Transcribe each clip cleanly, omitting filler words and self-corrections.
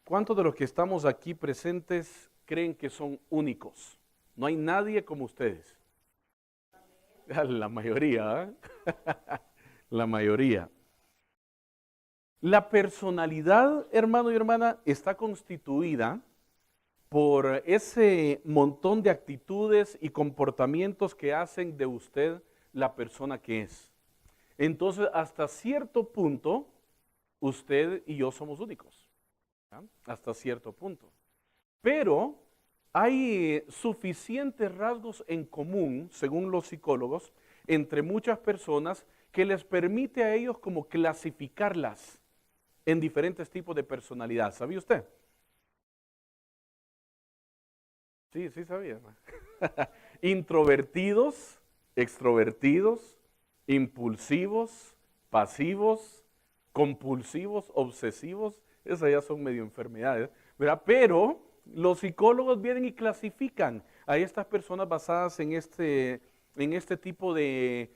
¿Cuántos de los que estamos aquí presentes creen que son únicos? No hay nadie como ustedes. La mayoría, ¿eh? La mayoría. La personalidad, hermano y hermana, está constituida por ese montón de actitudes y comportamientos que hacen de usted la persona que es. Entonces, hasta cierto punto, usted y yo somos únicos. ¿Ya? Hasta cierto punto. Pero hay suficientes rasgos en común, según los psicólogos, entre muchas personas que les permite a ellos como clasificarlas en diferentes tipos de personalidad. ¿Sabía usted? Sí, sí sabía. Introvertidos, extrovertidos, impulsivos, pasivos, compulsivos, obsesivos. Esas ya son medio enfermedades, ¿verdad? Pero los psicólogos vienen y clasifican a estas personas basadas en este tipo de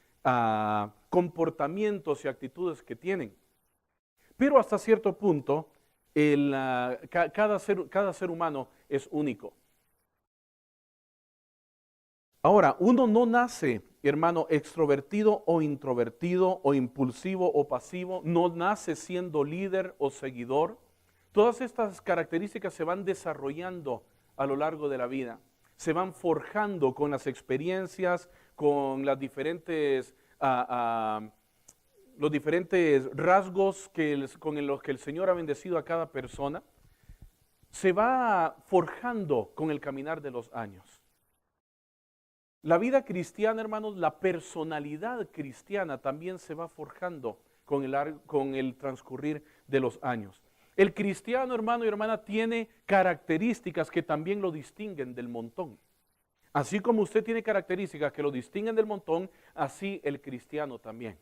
comportamientos y actitudes que tienen. Pero hasta cierto punto, cada ser humano es único. Ahora, uno no nace, hermano, extrovertido o introvertido o impulsivo o pasivo, no nace siendo líder o seguidor. Todas estas características se van desarrollando a lo largo de la vida, se van forjando con las experiencias, con las los diferentes rasgos con los que el Señor ha bendecido a cada persona, se va forjando con el caminar de los años. La vida cristiana, hermanos, la personalidad cristiana también se va forjando con el transcurrir de los años. El cristiano, hermano y hermana, tiene características que también lo distinguen del montón. Así como usted tiene características que lo distinguen del montón, así el cristiano también.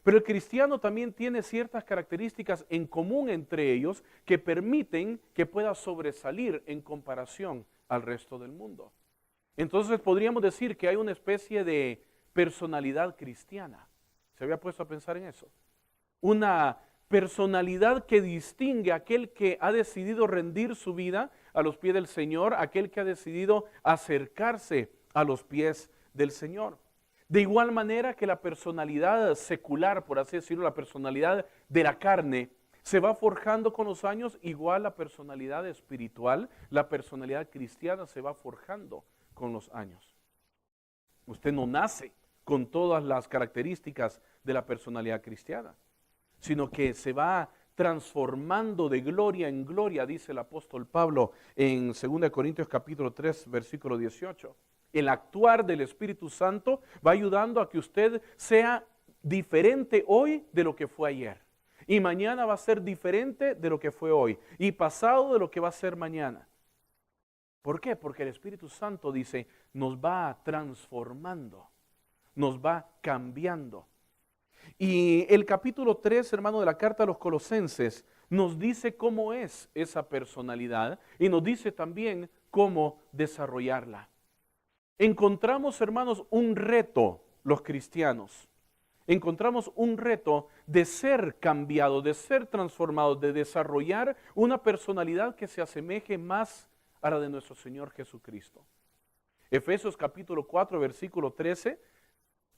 Pero el cristiano también tiene ciertas características en común entre ellos que permiten que pueda sobresalir en comparación al resto del mundo. Entonces podríamos decir que hay una especie de personalidad cristiana. ¿Se había puesto a pensar en eso? Una personalidad que distingue a aquel que ha decidido rendir su vida a los pies del Señor, aquel que ha decidido acercarse a los pies del Señor. De igual manera que la personalidad secular, por así decirlo, la personalidad de la carne, se va forjando con los años, igual la personalidad espiritual, la personalidad cristiana se va forjando con los años. Usted no nace con todas las características de la personalidad cristiana, sino que se va transformando de gloria en gloria, dice el apóstol Pablo en 2 Corintios capítulo 3, versículo 18. El actuar del Espíritu Santo va ayudando a que usted sea diferente hoy de lo que fue ayer. Y mañana va a ser diferente de lo que fue hoy. Y pasado de lo que va a ser mañana. ¿Por qué? Porque el Espíritu Santo, dice, nos va transformando, nos va cambiando. Y el capítulo 3, hermano, de la carta a los Colosenses, nos dice cómo es esa personalidad y nos dice también cómo desarrollarla. Encontramos, hermanos, un reto, los cristianos. Encontramos un reto de ser cambiado, de ser transformado, de desarrollar una personalidad que se asemeje más a la de nuestro Señor Jesucristo. Efesios capítulo 4, versículo 13,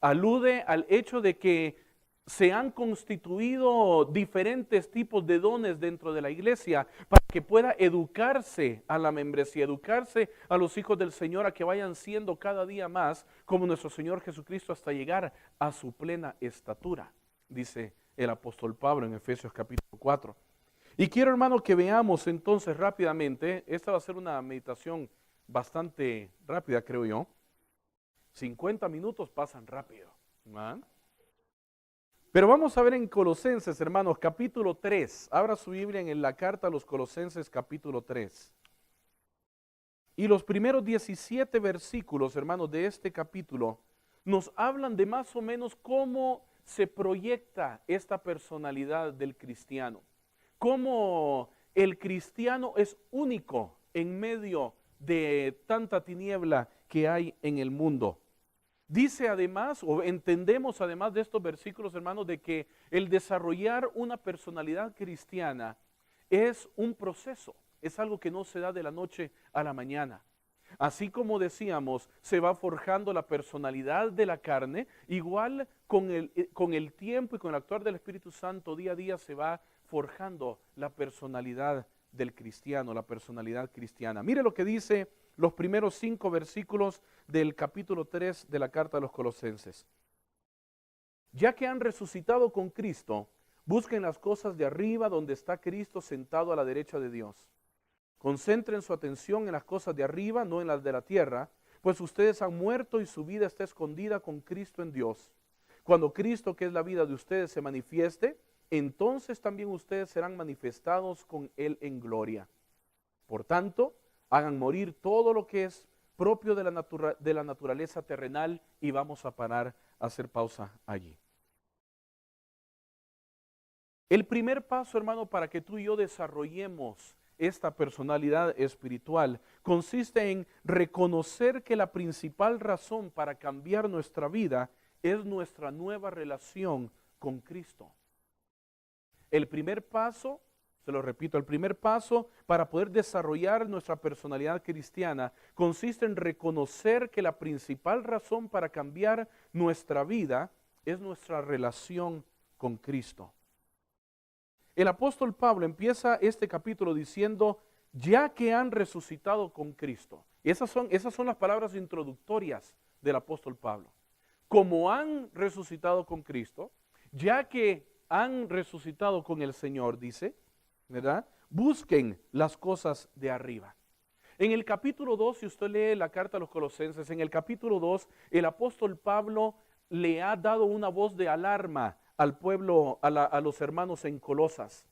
alude al hecho de que se han constituido diferentes tipos de dones dentro de la iglesia para que pueda educarse a la membresía, educarse a los hijos del Señor a que vayan siendo cada día más como nuestro Señor Jesucristo hasta llegar a su plena estatura, dice el apóstol Pablo en Efesios capítulo 4. Y quiero, hermano, que veamos entonces rápidamente, esta va a ser una meditación bastante rápida, creo yo. 50 minutos pasan rápido, ¿verdad? Pero vamos a ver en Colosenses, hermanos, capítulo 3. Abra su Biblia en la carta a los Colosenses, capítulo 3. Y los primeros 17 versículos, hermanos, de este capítulo nos hablan de más o menos cómo se proyecta esta personalidad del cristiano. Cómo el cristiano es único en medio de tanta tiniebla que hay en el mundo. Dice además, o entendemos además de estos versículos, hermanos, de que el desarrollar una personalidad cristiana es un proceso, es algo que no se da de la noche a la mañana. Así como decíamos, se va forjando la personalidad de la carne, igual con el tiempo y con el actuar del Espíritu Santo, día a día se va forjando la personalidad del cristiano, la personalidad cristiana. Mire lo que dice los primeros 5 versículos del capítulo 3 de la carta a los Colosenses. Ya que han resucitado con Cristo, busquen las cosas de arriba donde está Cristo sentado a la derecha de Dios. Concentren su atención en las cosas de arriba, no en las de la tierra, pues ustedes han muerto y su vida está escondida con Cristo en Dios. Cuando Cristo, que es la vida de ustedes, se manifieste, entonces también ustedes serán manifestados con Él en gloria. Por tanto, hagan morir todo lo que es propio de la naturaleza terrenal, y vamos a parar a hacer pausa allí. El primer paso, hermano, para que tú y yo desarrollemos esta personalidad espiritual consiste en reconocer que la principal razón para cambiar nuestra vida es nuestra nueva relación con Cristo. El primer paso, se lo repito, el primer paso para poder desarrollar nuestra personalidad cristiana consiste en reconocer que la principal razón para cambiar nuestra vida es nuestra relación con Cristo. El apóstol Pablo empieza este capítulo diciendo, ya que han resucitado con Cristo. Esas son las palabras introductorias del apóstol Pablo. Como han resucitado con Cristo, ya que han resucitado con el Señor, dice, ¿verdad? Busquen las cosas de arriba. En el capítulo 2, si usted lee la carta a los Colosenses, en el capítulo 2, el apóstol Pablo le ha dado una voz de alarma al pueblo, a los hermanos en Colosas.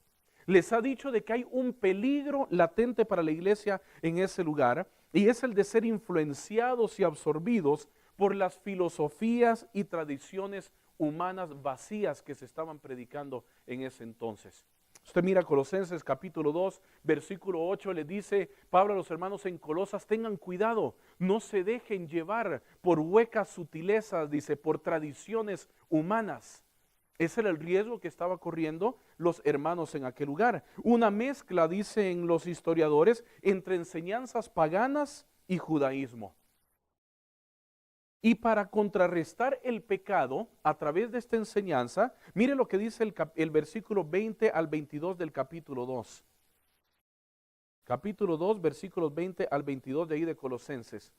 Les ha dicho de que hay un peligro latente para la iglesia en ese lugar, y es el de ser influenciados y absorbidos por las filosofías y tradiciones humanas vacías que se estaban predicando en ese entonces. Usted mira Colosenses capítulo 2, versículo 8, le dice Pablo a los hermanos en Colosas, tengan cuidado, no se dejen llevar por huecas sutilezas, dice, por tradiciones humanas. Ese era el riesgo que estaba corriendo los hermanos en aquel lugar. Una mezcla, dicen los historiadores, entre enseñanzas paganas y judaísmo. Y para contrarrestar el pecado a través de esta enseñanza, mire lo que dice el versículo 20 al 22 del capítulo 2. Capítulo 2, versículos 20 al 22 de ahí de Colosenses.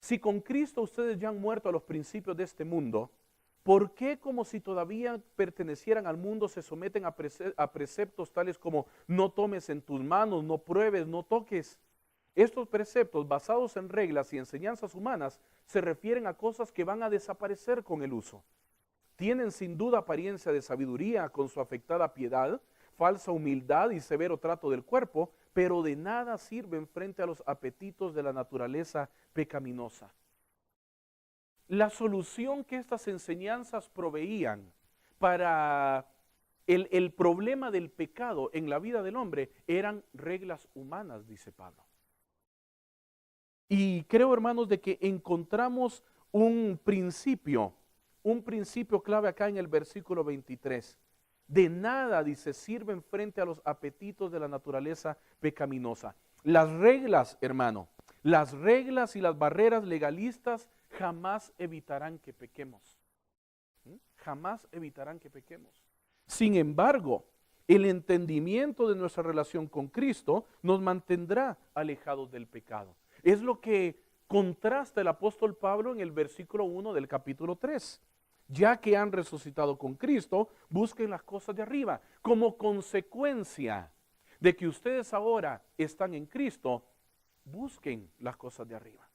Si con Cristo ustedes ya han muerto a los principios de este mundo, ¿por qué, como si todavía pertenecieran al mundo, se someten a preceptos tales como no tomes en tus manos, no pruebes, no toques? Estos preceptos, basados en reglas y enseñanzas humanas, se refieren a cosas que van a desaparecer con el uso. Tienen sin duda apariencia de sabiduría con su afectada piedad, falsa humildad y severo trato del cuerpo, pero de nada sirven frente a los apetitos de la naturaleza pecaminosa. La solución que estas enseñanzas proveían para el problema del pecado en la vida del hombre eran reglas humanas, dice Pablo. Y creo, hermanos, de que encontramos un principio clave acá en el versículo 23. De nada, dice, sirven frente a los apetitos de la naturaleza pecaminosa. Las reglas, hermano, las reglas y las barreras legalistas jamás evitarán que pequemos. Jamás evitarán que pequemos. Sin embargo, el entendimiento de nuestra relación con Cristo nos mantendrá alejados del pecado. Es lo que contrasta el apóstol Pablo en el versículo 1 del capítulo 3. Ya que han resucitado con Cristo, busquen las cosas de arriba. Como consecuencia de que ustedes ahora están en Cristo, busquen las cosas de arriba.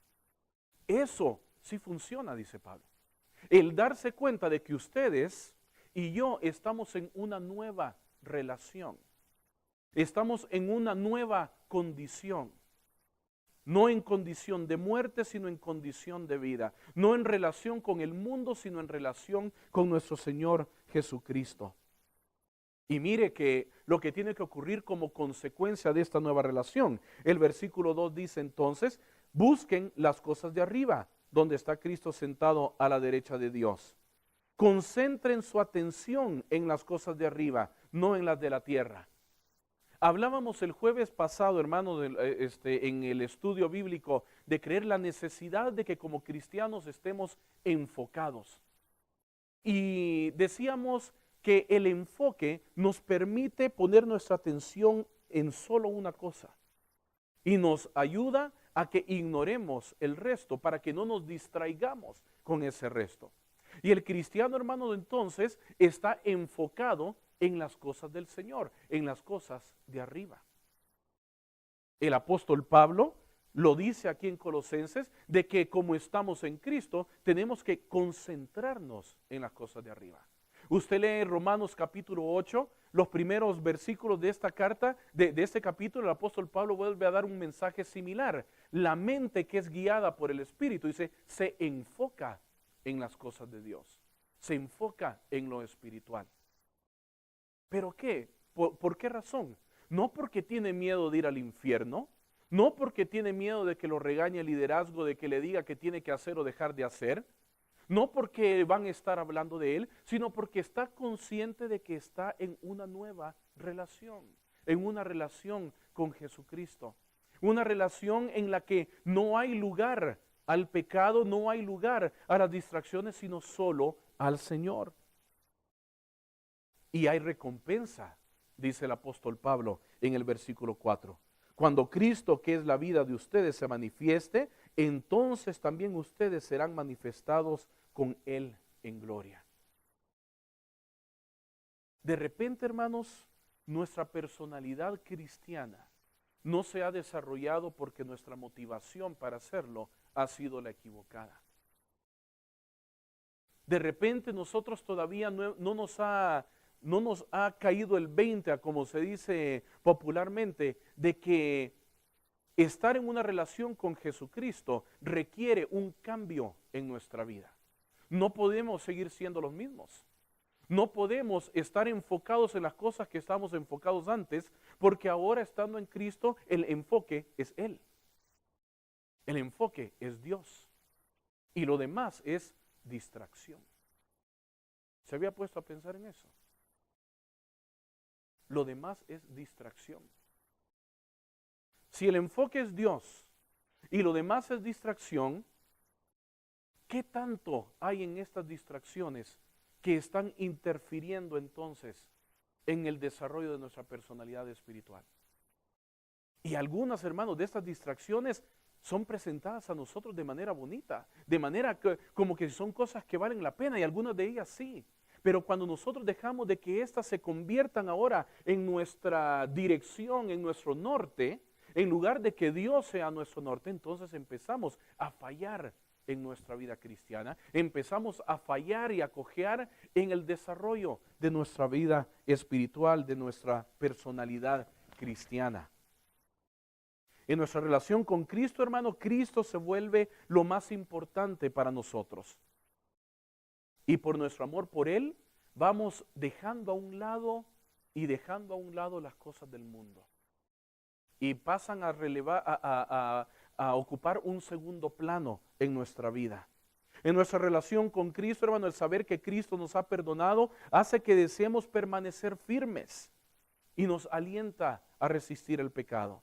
Eso sí funciona, dice Pablo. El darse cuenta de que ustedes y yo estamos en una nueva relación. Estamos en una nueva condición. No en condición de muerte, sino en condición de vida. No en relación con el mundo, sino en relación con nuestro Señor Jesucristo. Y mire que lo que tiene que ocurrir como consecuencia de esta nueva relación. El versículo 2 dice entonces, busquen las cosas de arriba, donde está Cristo sentado a la derecha de Dios. Concentren su atención en las cosas de arriba, no en las de la tierra. Hablábamos el jueves pasado, hermano, en el estudio bíblico, de creer la necesidad de que como cristianos estemos enfocados. Y decíamos que el enfoque nos permite poner nuestra atención en solo una cosa y nos ayuda a que ignoremos el resto para que no nos distraigamos con ese resto. Y el cristiano, hermano, entonces está enfocado en las cosas del Señor, en las cosas de arriba. El apóstol Pablo lo dice aquí en Colosenses, de que como estamos en Cristo, tenemos que concentrarnos en las cosas de arriba. Usted lee Romanos capítulo 8, los primeros versículos de esta carta, de este capítulo, el apóstol Pablo vuelve a dar un mensaje similar. La mente que es guiada por el Espíritu, dice, se enfoca en las cosas de Dios, se enfoca en lo espiritual. ¿Pero qué? ¿Por qué razón? No porque tiene miedo de ir al infierno, no porque tiene miedo de que lo regañe el liderazgo, de que le diga que tiene que hacer o dejar de hacer, no porque van a estar hablando de él, sino porque está consciente de que está en una nueva relación, en una relación con Jesucristo. Una relación en la que no hay lugar al pecado, no hay lugar a las distracciones, sino solo al Señor. Y hay recompensa, dice el apóstol Pablo en el versículo 4. Cuando Cristo, que es la vida de ustedes, se manifieste, entonces también ustedes serán manifestados con Él en gloria. De repente, hermanos, nuestra personalidad cristiana no se ha desarrollado porque nuestra motivación para hacerlo ha sido la equivocada. De repente nosotros todavía no nos ha caído el 20, como se dice popularmente, de que estar en una relación con Jesucristo requiere un cambio en nuestra vida. No podemos seguir siendo los mismos. No podemos estar enfocados en las cosas que estábamos enfocados antes, porque ahora estando en Cristo, el enfoque es Él. El enfoque es Dios. Y lo demás es distracción. ¿Se había puesto a pensar en eso? Lo demás es distracción. Si el enfoque es Dios y lo demás es distracción, ¿qué tanto hay en estas distracciones que están interfiriendo entonces en el desarrollo de nuestra personalidad espiritual? Y algunas, hermanos, de estas distracciones son presentadas a nosotros de manera bonita, de manera como que son cosas que valen la pena, y algunas de ellas sí. Pero cuando nosotros dejamos de que éstas se conviertan ahora en nuestra dirección, en nuestro norte, en lugar de que Dios sea nuestro norte, entonces empezamos a fallar en nuestra vida cristiana, empezamos a fallar y a cojear en el desarrollo de nuestra vida espiritual, de nuestra personalidad cristiana. En nuestra relación con Cristo, hermano, Cristo se vuelve lo más importante para nosotros. Y por nuestro amor por Él, vamos dejando a un lado las cosas del mundo. Y pasan a ocupar un segundo plano en nuestra vida. En nuestra relación con Cristo, hermano, el saber que Cristo nos ha perdonado hace que deseemos permanecer firmes y nos alienta a resistir el pecado.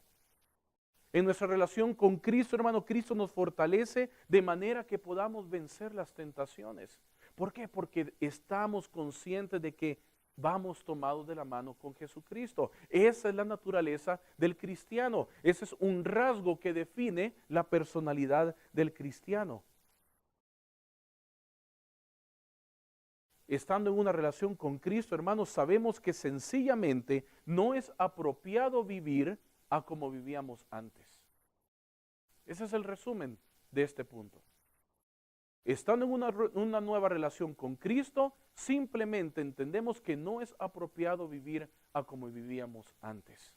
En nuestra relación con Cristo, hermano, Cristo nos fortalece de manera que podamos vencer las tentaciones. ¿Por qué? Porque estamos conscientes de que vamos tomados de la mano con Jesucristo. Esa es la naturaleza del cristiano. Ese es un rasgo que define la personalidad del cristiano. Estando en una relación con Cristo, hermanos, sabemos que sencillamente no es apropiado vivir a como vivíamos antes. Ese es el resumen de este punto. Estando en una nueva relación con Cristo, simplemente entendemos que no es apropiado vivir a como vivíamos antes.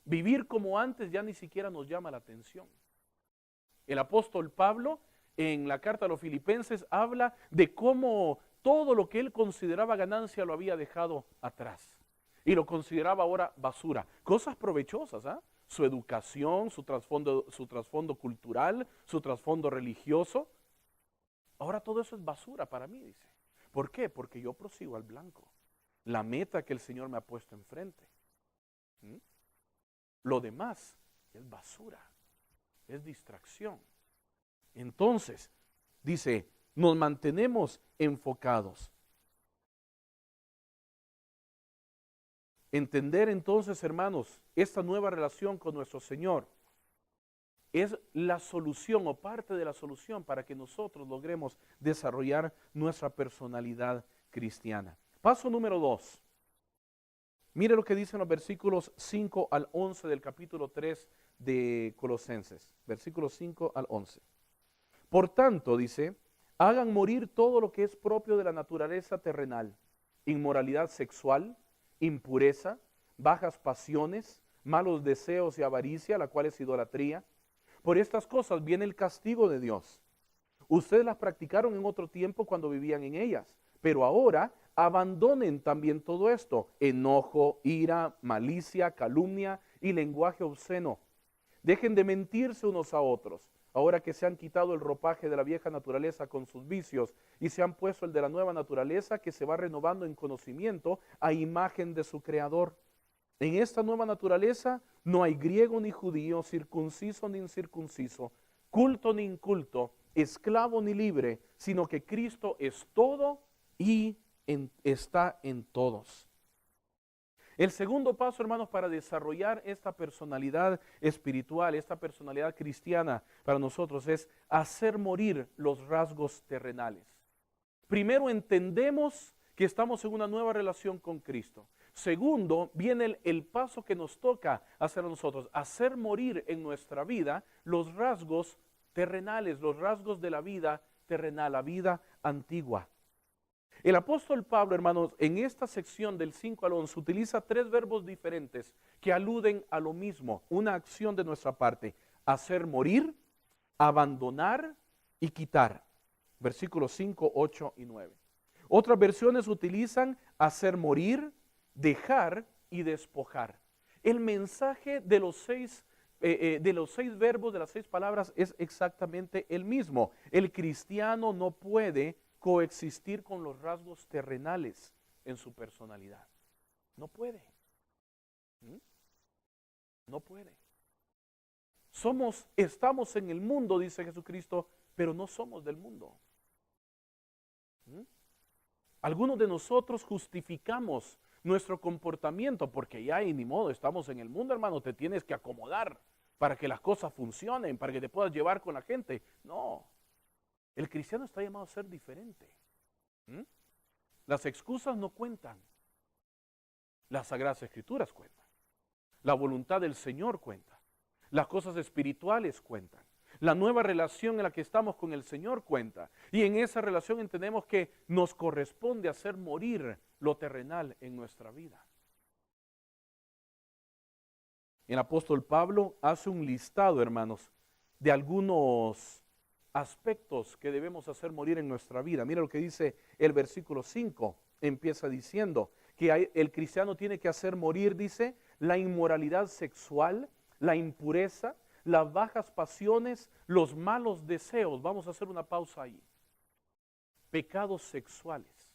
Vivir como antes ya ni siquiera nos llama la atención. El apóstol Pablo, en la carta a los Filipenses, habla de cómo todo lo que él consideraba ganancia lo había dejado atrás. Y lo consideraba ahora basura. Cosas provechosas, ¿ah? Su educación, su trasfondo cultural, su trasfondo religioso. Ahora todo eso es basura para mí, dice. ¿Por qué? Porque yo prosigo al blanco. La meta que el Señor me ha puesto enfrente. ¿Mm? Lo demás es basura, es distracción. Entonces, dice, nos mantenemos enfocados. Entender entonces, hermanos, esta nueva relación con nuestro Señor es la solución o parte de la solución para que nosotros logremos desarrollar nuestra personalidad cristiana. Paso número 2. Mire lo que dicen los versículos 5 al 11 del capítulo 3 de Colosenses. Versículos 5 al 11. Por tanto, dice, hagan morir todo lo que es propio de la naturaleza terrenal: inmoralidad sexual, impureza, bajas pasiones, malos deseos y avaricia, la cual es idolatría. Por estas cosas viene el castigo de Dios. Ustedes las practicaron en otro tiempo cuando vivían en ellas, pero ahora abandonen también todo esto: enojo, ira, malicia, calumnia y lenguaje obsceno. Dejen de mentirse unos a otros, ahora que se han quitado el ropaje de la vieja naturaleza con sus vicios y se han puesto el de la nueva naturaleza, que se va renovando en conocimiento a imagen de su Creador. En esta nueva naturaleza no hay griego ni judío, circunciso ni incircunciso, culto ni inculto, esclavo ni libre, sino que Cristo es todo y está en todos. El segundo paso, hermanos, para desarrollar esta personalidad espiritual, esta personalidad cristiana para nosotros, es hacer morir los rasgos terrenales. Primero, entendemos que estamos en una nueva relación con Cristo. Segundo, viene el paso que nos toca hacer a nosotros: hacer morir en nuestra vida los rasgos terrenales, los rasgos de la vida terrenal, la vida antigua. El apóstol Pablo, hermanos, en esta sección del 5 al 11 utiliza 3 verbos diferentes que aluden a lo mismo, una acción de nuestra parte: hacer morir, abandonar y quitar. Versículos 5, 8 y 9. Otras versiones utilizan hacer morir, dejar y despojar. El mensaje de los 6 verbos, de las 6 palabras, es exactamente el mismo. El cristiano no puede coexistir con los rasgos terrenales en su personalidad. No puede. No puede. Estamos en el mundo, dice Jesucristo, pero no somos del mundo. Algunos de nosotros justificamos nuestro comportamiento porque ya ni modo, estamos en el mundo, hermano, te tienes que acomodar para que las cosas funcionen, para que te puedas llevar con la gente. No, el cristiano está llamado a ser diferente. Las excusas no cuentan, las Sagradas Escrituras cuentan, la voluntad del Señor cuenta, las cosas espirituales cuentan. La nueva relación en la que estamos con el Señor cuenta. Y en esa relación entendemos que nos corresponde hacer morir lo terrenal en nuestra vida. El apóstol Pablo hace un listado, hermanos, de algunos aspectos que debemos hacer morir en nuestra vida. Mira lo que dice el versículo 5. Empieza diciendo que el cristiano tiene que hacer morir, dice, la inmoralidad sexual, la impureza, las bajas pasiones, los malos deseos. Vamos a hacer una pausa ahí. Pecados sexuales.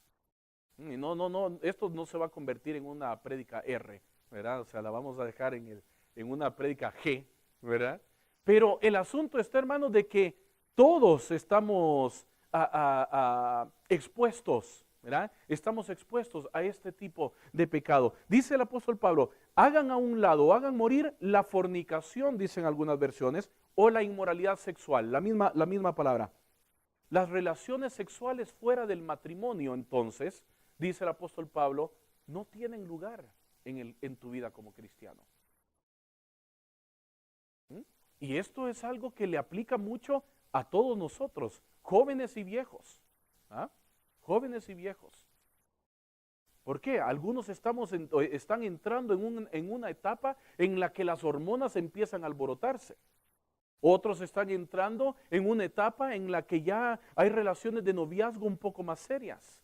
No, esto no se va a convertir en una prédica R, ¿verdad? O sea, la vamos a dejar en una prédica G, ¿verdad? Pero el asunto está, hermanos, de que todos estamos expuestos, ¿verdad? Estamos expuestos a este tipo de pecado. Dice el apóstol Pablo: hagan a un lado, hagan morir la fornicación, dicen algunas versiones, o la inmoralidad sexual, la misma palabra. Las relaciones sexuales fuera del matrimonio, entonces, dice el apóstol Pablo, no tienen lugar en tu vida como cristiano. Y esto es algo que le aplica mucho a todos nosotros, jóvenes y viejos. Jóvenes y viejos. ¿Por qué? Algunos están entrando en una etapa en la que las hormonas empiezan a alborotarse. Otros están entrando en una etapa en la que ya hay relaciones de noviazgo un poco más serias.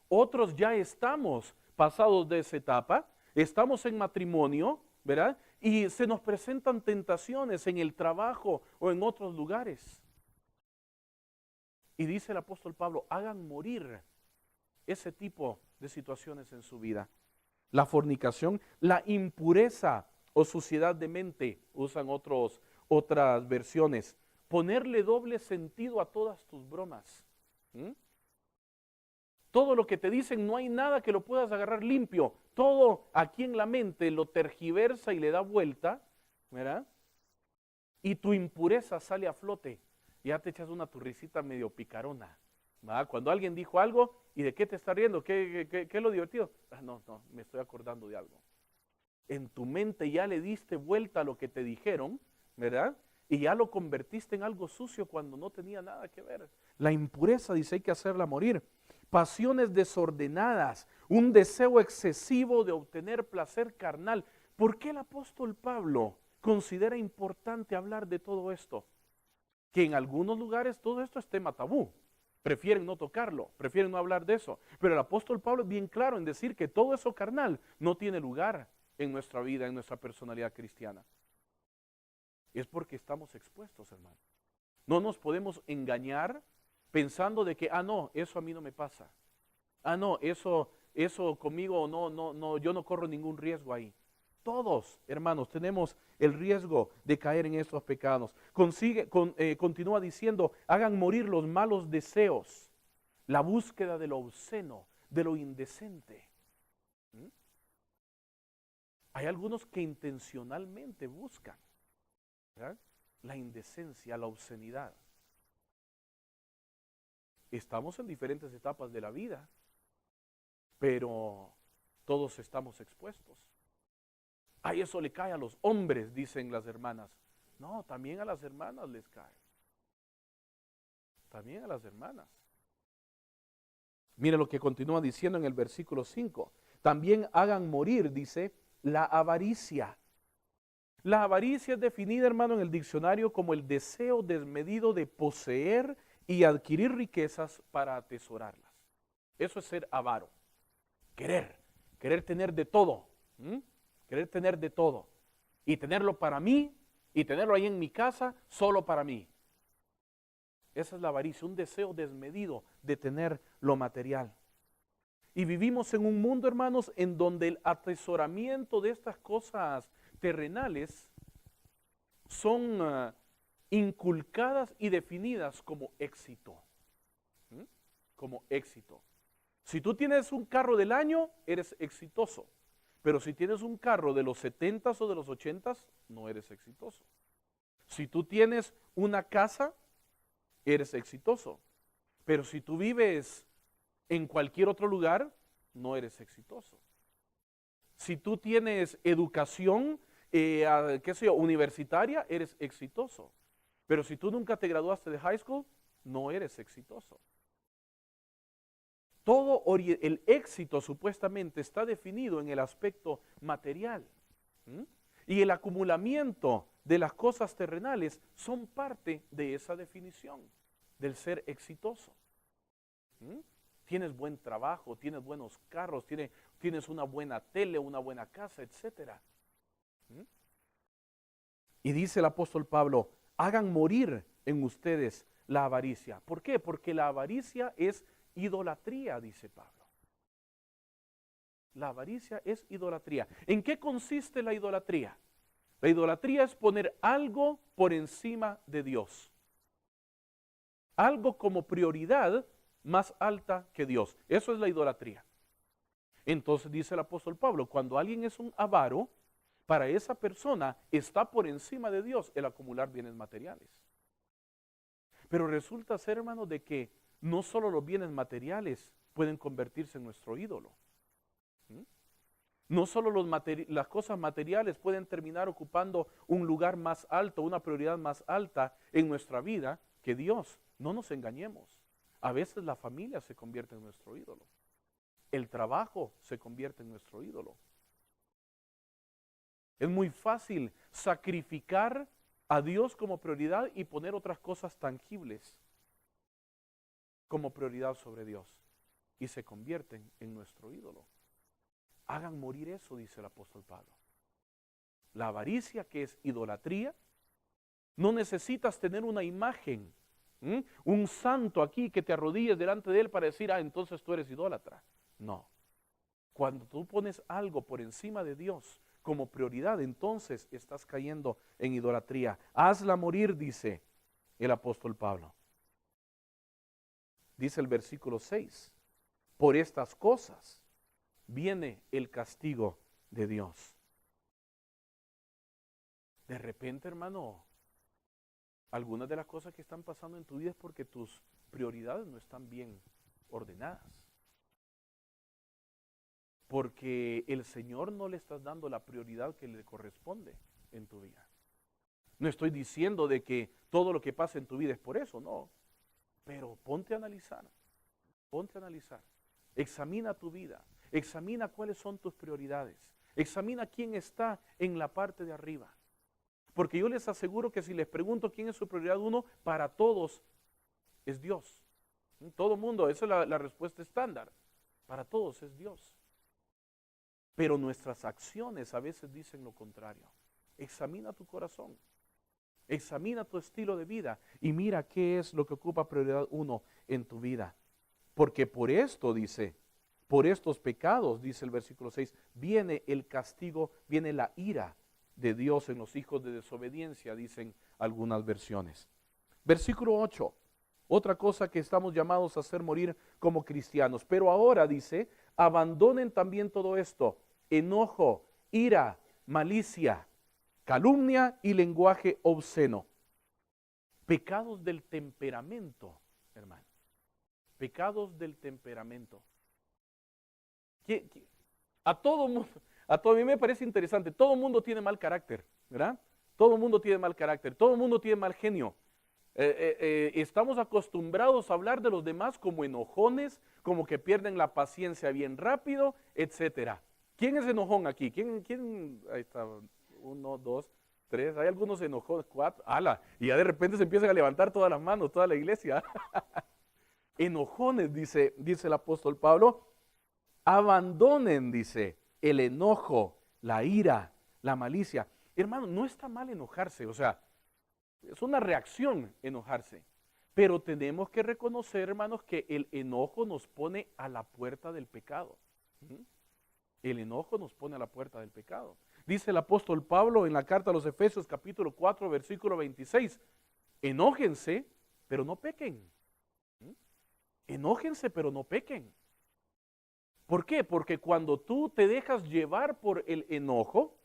Otros ya estamos pasados de esa etapa, estamos en matrimonio, ¿verdad? Y se nos presentan tentaciones en el trabajo o en otros lugares. Y dice el apóstol Pablo: hagan morir ese tipo de situaciones en su vida. la fornicación, la impureza o suciedad de mente, usan otras versiones. Ponerle doble sentido a todas tus bromas. ¿Mm? Todo lo que te dicen, no hay nada que lo puedas agarrar limpio. Todo aquí en la mente lo tergiversa y le da vuelta, ¿verdad? Y tu impureza sale a flote. Ya te echas una turricita medio picarona, ¿verdad? Cuando alguien dijo algo, ¿y de qué te está riendo? ¿Qué es lo divertido? No, me estoy acordando de algo. En tu mente ya le diste vuelta a lo que te dijeron, ¿verdad? Y ya lo convertiste en algo sucio cuando no tenía nada que ver. La impureza, dice, hay que hacerla morir. Pasiones desordenadas, un deseo excesivo de obtener placer carnal. ¿Por qué el apóstol Pablo considera importante hablar de todo esto? Que en algunos lugares todo esto es tema tabú. Prefieren no tocarlo, prefieren no hablar de eso. Pero el apóstol Pablo es bien claro en decir que todo eso carnal no tiene lugar en nuestra vida, en nuestra personalidad cristiana. Es porque estamos expuestos, hermano. No nos podemos engañar pensando de que, no, eso a mí no me pasa. No, eso conmigo no, yo no corro ningún riesgo ahí. Todos, hermanos, tenemos el riesgo de caer en estos pecados. Continúa diciendo, hagan morir los malos deseos, la búsqueda de lo obsceno, de lo indecente. ¿Mm? Hay algunos que intencionalmente buscan, ¿verdad?, la indecencia, la obscenidad. Estamos en diferentes etapas de la vida, pero todos estamos expuestos. Eso le cae a los hombres, dicen las hermanas. No, también a las hermanas les cae. También a las hermanas. Mire lo que continúa diciendo en el versículo 5. También hagan morir, dice, la avaricia. La avaricia es definida, hermano, en el diccionario como el deseo desmedido de poseer y adquirir riquezas para atesorarlas. Eso es ser avaro. Querer tener de todo. Querer tener de todo. Y tenerlo para mí, y tenerlo ahí en mi casa, solo para mí. Esa es la avaricia, un deseo desmedido de tener lo material. Y vivimos en un mundo, hermanos, en donde el atesoramiento de estas cosas terrenales son inculcadas y definidas como éxito. Como éxito. Si tú tienes un carro del año, eres exitoso. Pero si tienes un carro de los 70s o de los 80s, no eres exitoso. Si tú tienes una casa, eres exitoso. Pero si tú vives en cualquier otro lugar, no eres exitoso. Si tú tienes educación, universitaria, eres exitoso. Pero si tú nunca te graduaste de high school, no eres exitoso. Todo el éxito supuestamente está definido en el aspecto material. Y el acumulamiento de las cosas terrenales son parte de esa definición del ser exitoso. Tienes buen trabajo, tienes buenos carros, tienes una buena tele, una buena casa, etc. Y dice el apóstol Pablo, hagan morir en ustedes la avaricia. ¿Por qué? Porque la avaricia es idolatría, dice Pablo. La avaricia es idolatría. ¿En qué consiste la idolatría? La idolatría es poner algo por encima de Dios. Algo como prioridad más alta que Dios. Eso es la idolatría. Entonces dice el apóstol Pablo, cuando alguien es un avaro, para esa persona está por encima de Dios el acumular bienes materiales. Pero resulta ser, hermano, de que no solo los bienes materiales pueden convertirse en nuestro ídolo. No solo las cosas materiales pueden terminar ocupando un lugar más alto, una prioridad más alta en nuestra vida que Dios. No nos engañemos. A veces la familia se convierte en nuestro ídolo. El trabajo se convierte en nuestro ídolo. Es muy fácil sacrificar a Dios como prioridad y poner otras cosas tangibles como prioridad sobre Dios. Y se convierten en nuestro ídolo. Hagan morir eso, dice el apóstol Pablo. La avaricia, que es idolatría, no necesitas tener una imagen, un santo aquí que te arrodilles delante de él para decir, entonces tú eres idólatra. No. Cuando tú pones algo por encima de Dios como prioridad, entonces estás cayendo en idolatría. Hazla morir, dice el apóstol Pablo. Dice el versículo 6, por estas cosas viene el castigo de Dios. De repente, hermano, algunas de las cosas que están pasando en tu vida es porque tus prioridades no están bien ordenadas. Porque el Señor no le estás dando la prioridad que le corresponde en tu vida. No estoy diciendo de que todo lo que pasa en tu vida es por eso, no. Pero ponte a analizar, examina tu vida, examina cuáles son tus prioridades, examina quién está en la parte de arriba. Porque yo les aseguro que si les pregunto quién es su prioridad uno, para todos es Dios. Todo mundo, esa es la respuesta estándar. Para todos es Dios. Pero nuestras acciones a veces dicen lo contrario. Examina tu corazón. Examina tu estilo de vida y mira qué es lo que ocupa prioridad uno en tu vida. Porque por esto dice, por estos pecados, dice el versículo 6, viene el castigo, viene la ira de Dios en los hijos de desobediencia, dicen algunas versiones. Versículo 8, otra cosa que estamos llamados a hacer morir como cristianos. Pero ahora dice, abandonen también todo esto, enojo, ira, malicia, calumnia y lenguaje obsceno. Pecados del temperamento, hermano. Pecados del temperamento. A mí me parece interesante. Todo mundo tiene mal carácter, ¿verdad? Todo mundo tiene mal carácter. Todo mundo tiene mal genio. Estamos acostumbrados a hablar de los demás como enojones, como que pierden la paciencia bien rápido, etcétera. ¿Quién es enojón aquí? ¿Quién? Ahí está. 1, 2, 3. Hay algunos enojones, 4. ¡Hala! Y ya de repente se empiezan a levantar todas las manos, toda la iglesia. Enojones, dice el apóstol Pablo. Abandonen, dice, el enojo, la ira, la malicia. Hermano, no está mal enojarse, o sea, es una reacción enojarse. Pero tenemos que reconocer, hermanos, que el enojo nos pone a la puerta del pecado. El enojo nos pone a la puerta del pecado. Dice el apóstol Pablo en la carta a los Efesios capítulo 4, versículo 26, enójense, pero no pequen. Enójense, pero no pequen. ¿Por qué? Porque cuando tú te dejas llevar por el enojo,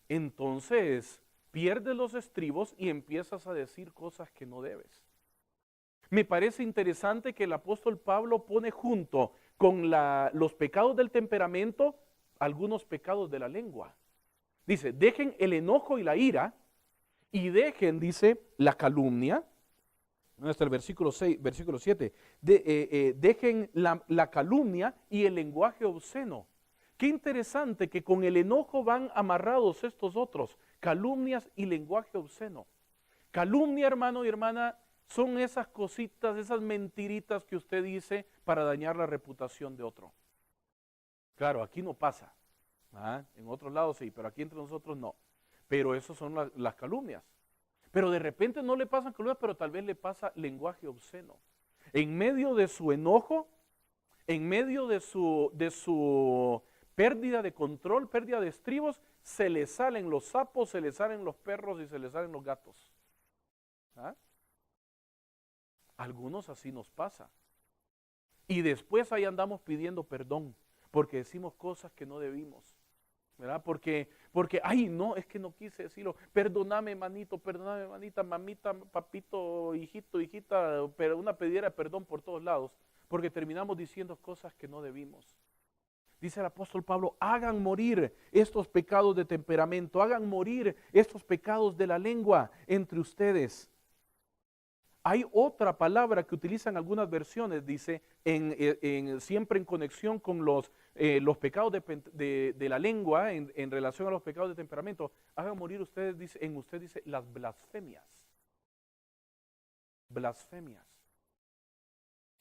entonces pierdes los estribos y empiezas a decir cosas que no debes. Me parece interesante que el apóstol Pablo pone junto con los pecados del temperamento algunos pecados de la lengua. Dice, dejen el enojo y la ira y dejen, dice, la calumnia. Hasta el versículo 7. Dejen la calumnia y el lenguaje obsceno. Qué interesante que con el enojo van amarrados estos otros, calumnias y lenguaje obsceno. Calumnia, hermano y hermana, son esas cositas, esas mentiritas que usted dice para dañar la reputación de otro. Claro, aquí no pasa. En otros lados sí, pero aquí entre nosotros no. Pero esas son las calumnias. Pero de repente no le pasan calumnias, pero tal vez le pasa lenguaje obsceno. En medio de su enojo, en medio de su pérdida de control, pérdida de estribos, se le salen los sapos, se le salen los perros y se le salen los gatos. Algunos así nos pasa. Y después ahí andamos pidiendo perdón, porque decimos cosas que no debimos. ¿Verdad? Porque, ay, no, es que no quise decirlo. Perdóname, manito, perdóname, manita, mamita, papito, hijito, hijita, pero una pedidera de perdón por todos lados, porque terminamos diciendo cosas que no debimos. Dice el apóstol Pablo, hagan morir estos pecados de temperamento, hagan morir estos pecados de la lengua entre ustedes. Hay otra palabra que utilizan algunas versiones, dice, siempre en conexión con los pecados de la lengua, en relación a los pecados de temperamento. Hagan morir ustedes, dice, las blasfemias. Blasfemias.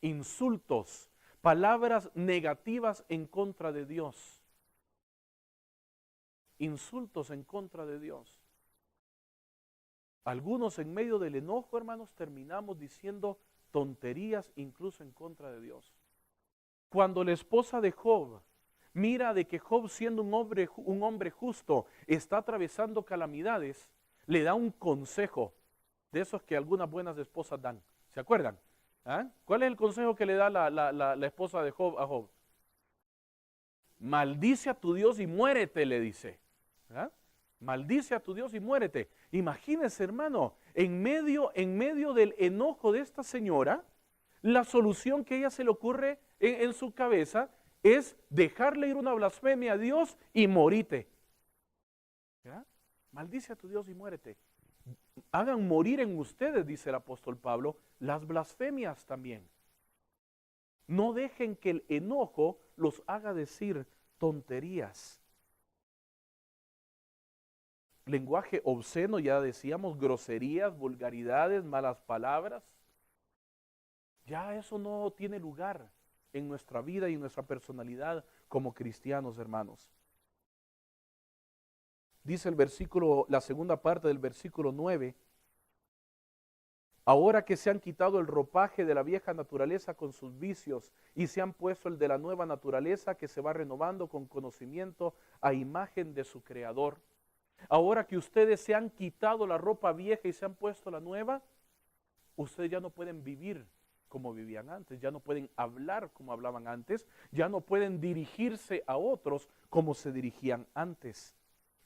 Insultos, palabras negativas en contra de Dios. Insultos en contra de Dios. Algunos en medio del enojo, hermanos, terminamos diciendo tonterías incluso en contra de Dios. Cuando la esposa de Job mira de que Job, siendo un hombre justo, está atravesando calamidades, le da un consejo de esos que algunas buenas esposas dan. ¿Se acuerdan? ¿Ah? ¿Cuál es el consejo que le da la esposa de Job a Job? Maldice a tu Dios y muérete, le dice. ¿Ah? Maldice a tu Dios y muérete. Imagínense, hermano, en medio del enojo de esta señora, la solución que a ella se le ocurre en su cabeza es dejarle ir una blasfemia a Dios y morite. ¿Ya? Maldice a tu Dios y muérete. Hagan morir en ustedes, dice el apóstol Pablo, las blasfemias también. No dejen que el enojo los haga decir tonterías. Lenguaje obsceno, ya decíamos, groserías, vulgaridades, malas palabras. Ya eso no tiene lugar en nuestra vida y en nuestra personalidad como cristianos, hermanos. Dice el versículo, la segunda parte del versículo 9. Ahora que se han quitado el ropaje de la vieja naturaleza con sus vicios y se han puesto el de la nueva naturaleza que se va renovando con conocimiento a imagen de su creador. Ahora que ustedes se han quitado la ropa vieja y se han puesto la nueva, ustedes ya no pueden vivir como vivían antes, ya no pueden hablar como hablaban antes, ya no pueden dirigirse a otros como se dirigían antes.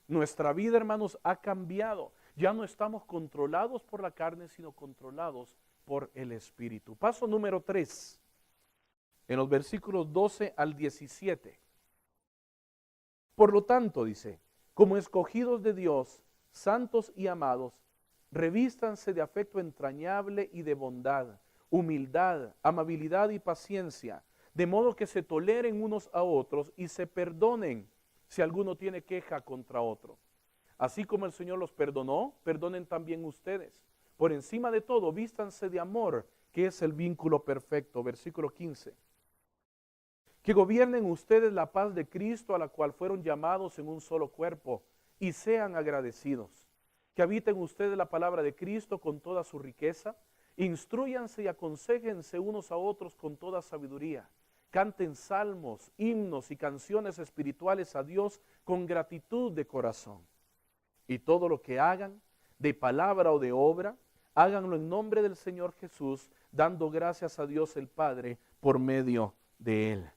Nuestra vida, hermanos, ha cambiado. Ya no estamos controlados por la carne, sino controlados por el Espíritu. Paso número 3, en los versículos 12 al 17. Por lo tanto, dice, como escogidos de Dios, santos y amados, revístanse de afecto entrañable y de bondad, humildad, amabilidad y paciencia, de modo que se toleren unos a otros y se perdonen si alguno tiene queja contra otro. Así como el Señor los perdonó, perdonen también ustedes. Por encima de todo, vístanse de amor, que es el vínculo perfecto. Versículo 15. Que gobiernen ustedes la paz de Cristo, a la cual fueron llamados en un solo cuerpo, y sean agradecidos. Que habiten ustedes la palabra de Cristo con toda su riqueza. Instrúyanse y aconséjense unos a otros con toda sabiduría. Canten salmos, himnos y canciones espirituales a Dios con gratitud de corazón. Y todo lo que hagan, de palabra o de obra, háganlo en nombre del Señor Jesús, dando gracias a Dios el Padre por medio de Él.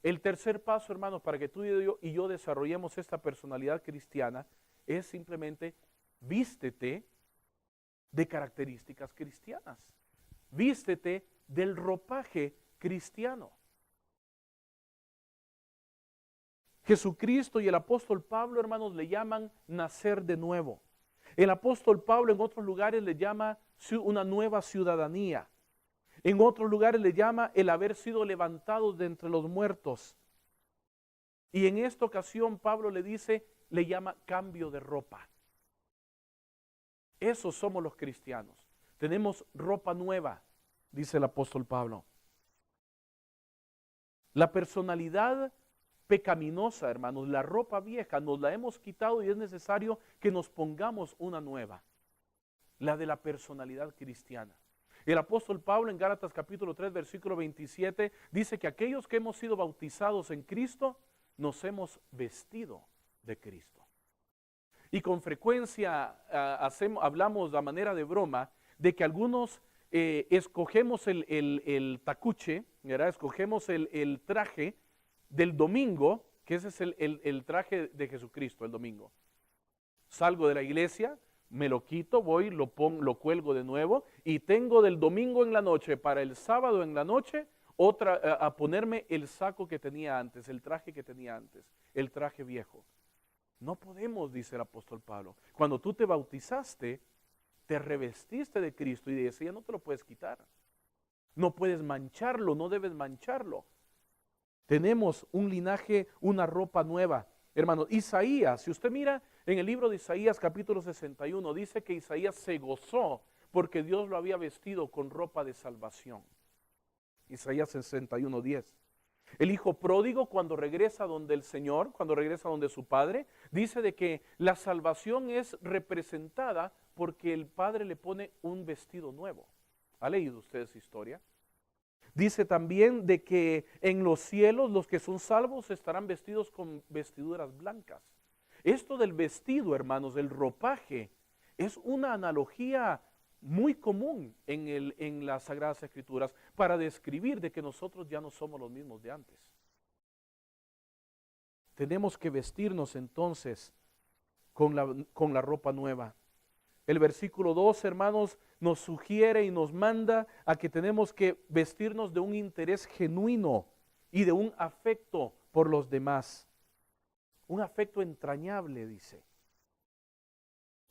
El tercer paso, hermanos, para que tú y yo desarrollemos esta personalidad cristiana, es simplemente vístete de características cristianas. Vístete del ropaje cristiano. Jesucristo y el apóstol Pablo, hermanos, le llaman nacer de nuevo. El apóstol Pablo en otros lugares le llama una nueva ciudadanía. En otros lugares le llama el haber sido levantados de entre los muertos. Y en esta ocasión Pablo le llama cambio de ropa. Esos somos los cristianos. Tenemos ropa nueva, dice el apóstol Pablo. La personalidad pecaminosa, hermanos, la ropa vieja nos la hemos quitado y es necesario que nos pongamos una nueva, la de la personalidad cristiana. El apóstol Pablo en Gálatas capítulo 3 versículo 27 dice que aquellos que hemos sido bautizados en Cristo nos hemos vestido de Cristo. Y con frecuencia hablamos de manera de broma de que algunos escogemos el tacuche, ¿verdad? Escogemos el traje del domingo, que ese es el traje de Jesucristo, el domingo. Salgo de la iglesia, me lo quito, voy, lo cuelgo de nuevo y tengo del domingo en la noche para el sábado en la noche a ponerme el saco que tenía antes, el traje que tenía antes, el traje viejo. No podemos, dice el apóstol Pablo. Cuando tú te bautizaste, te revestiste de Cristo y de ese ya no te lo puedes quitar. No puedes mancharlo, no debes mancharlo. Tenemos un linaje, una ropa nueva. Hermanos, Isaías, si usted mira en el libro de Isaías capítulo 61, dice que Isaías se gozó porque Dios lo había vestido con ropa de salvación. Isaías 61:10. El hijo pródigo cuando regresa donde el Señor, cuando regresa donde su padre, dice de que la salvación es representada porque el padre le pone un vestido nuevo. ¿Ha leído usted esa historia? Dice también de que en los cielos los que son salvos estarán vestidos con vestiduras blancas. Esto del vestido, hermanos, del ropaje, es una analogía muy común en las Sagradas Escrituras para describir de que nosotros ya no somos los mismos de antes. Tenemos que vestirnos entonces con la ropa nueva. El versículo 2, hermanos, nos sugiere y nos manda a que tenemos que vestirnos de un interés genuino y de un afecto por los demás. Un afecto entrañable, dice.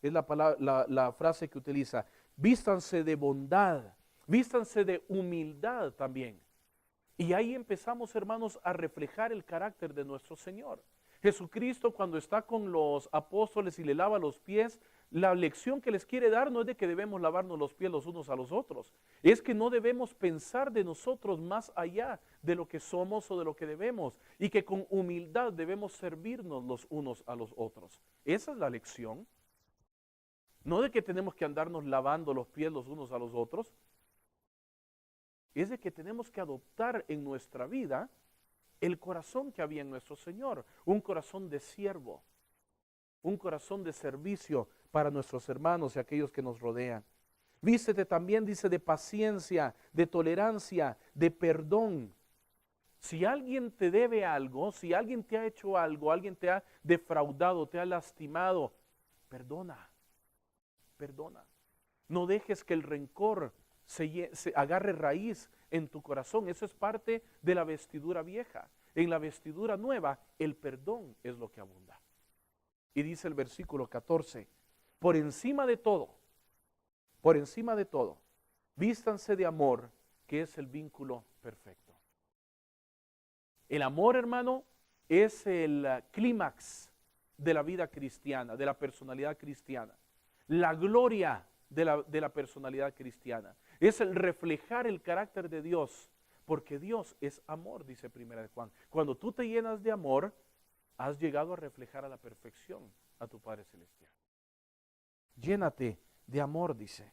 Es la frase que utiliza. Vístanse de bondad, vístanse de humildad también. Y ahí empezamos, hermanos, a reflejar el carácter de nuestro Señor. Jesucristo, cuando está con los apóstoles y le lava los pies, la lección que les quiere dar no es de que debemos lavarnos los pies los unos a los otros. Es que no debemos pensar de nosotros más allá de lo que somos o de lo que debemos. Y que con humildad debemos servirnos los unos a los otros. Esa es la lección. No de que tenemos que andarnos lavando los pies los unos a los otros. Es de que tenemos que adoptar en nuestra vida el corazón que había en nuestro Señor. Un corazón de siervo. Un corazón de servicio para nuestros hermanos y aquellos que nos rodean. Vístete también, dice, de paciencia, de tolerancia, de perdón. Si alguien te debe algo, si alguien te ha hecho algo, alguien te ha defraudado, te ha lastimado, perdona, perdona. No dejes que el rencor se agarre raíz en tu corazón. Eso es parte de la vestidura vieja. En la vestidura nueva, el perdón es lo que abunda. Y dice el versículo 14, por encima de todo, vístanse de amor, que es el vínculo perfecto. El amor, hermano, es el clímax de la vida cristiana, de la personalidad cristiana. La gloria de la personalidad cristiana. Es el reflejar el carácter de Dios, porque Dios es amor, dice 1 de Juan. Cuando tú te llenas de amor, has llegado a reflejar a la perfección a tu Padre Celestial. Llénate de amor, dice.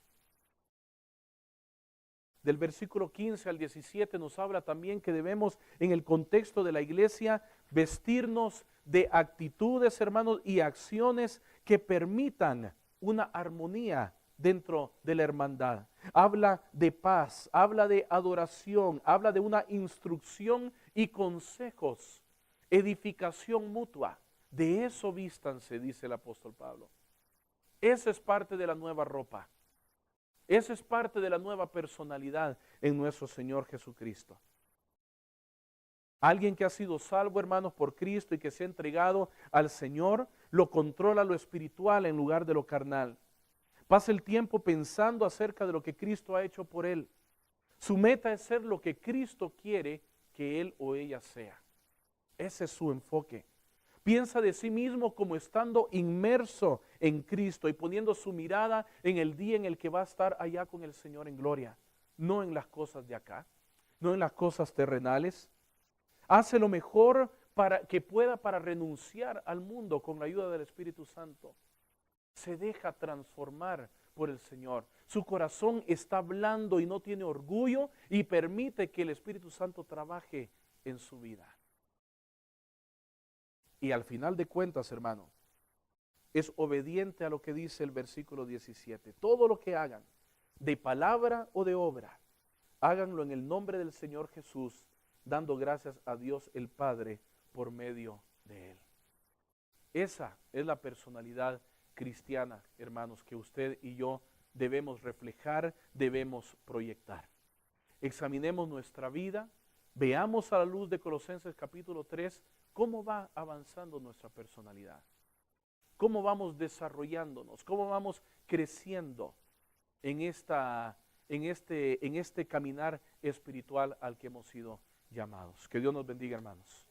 Del versículo 15 al 17 nos habla también que debemos, en el contexto de la iglesia, vestirnos de actitudes, hermanos, y acciones que permitan una armonía dentro de la hermandad. Habla de paz, habla de adoración, habla de una instrucción y consejos, edificación mutua. De eso vístanse, dice el apóstol Pablo. Esa es parte de la nueva ropa. Esa es parte de la nueva personalidad en nuestro Señor Jesucristo. Alguien que ha sido salvo, hermanos, por Cristo y que se ha entregado al Señor, lo controla lo espiritual en lugar de lo carnal. Pasa el tiempo pensando acerca de lo que Cristo ha hecho por él. Su meta es ser lo que Cristo quiere que él o ella sea. Ese es su enfoque. Piensa de sí mismo como estando inmerso en Cristo y poniendo su mirada en el día en el que va a estar allá con el Señor en gloria. No en las cosas de acá, no en las cosas terrenales. Hace lo mejor que pueda para renunciar al mundo con la ayuda del Espíritu Santo. Se deja transformar por el Señor. Su corazón está blando y no tiene orgullo y permite que el Espíritu Santo trabaje en su vida. Y al final de cuentas, hermano, es obediente a lo que dice el versículo 17. Todo lo que hagan, de palabra o de obra, háganlo en el nombre del Señor Jesús, dando gracias a Dios el Padre por medio de Él. Esa es la personalidad cristiana, hermanos, que usted y yo debemos reflejar, debemos proyectar. Examinemos nuestra vida, veamos a la luz de Colosenses capítulo 3, cómo va avanzando nuestra personalidad, cómo vamos desarrollándonos, cómo vamos creciendo en este caminar espiritual al que hemos sido llamados. Que Dios nos bendiga, hermanos.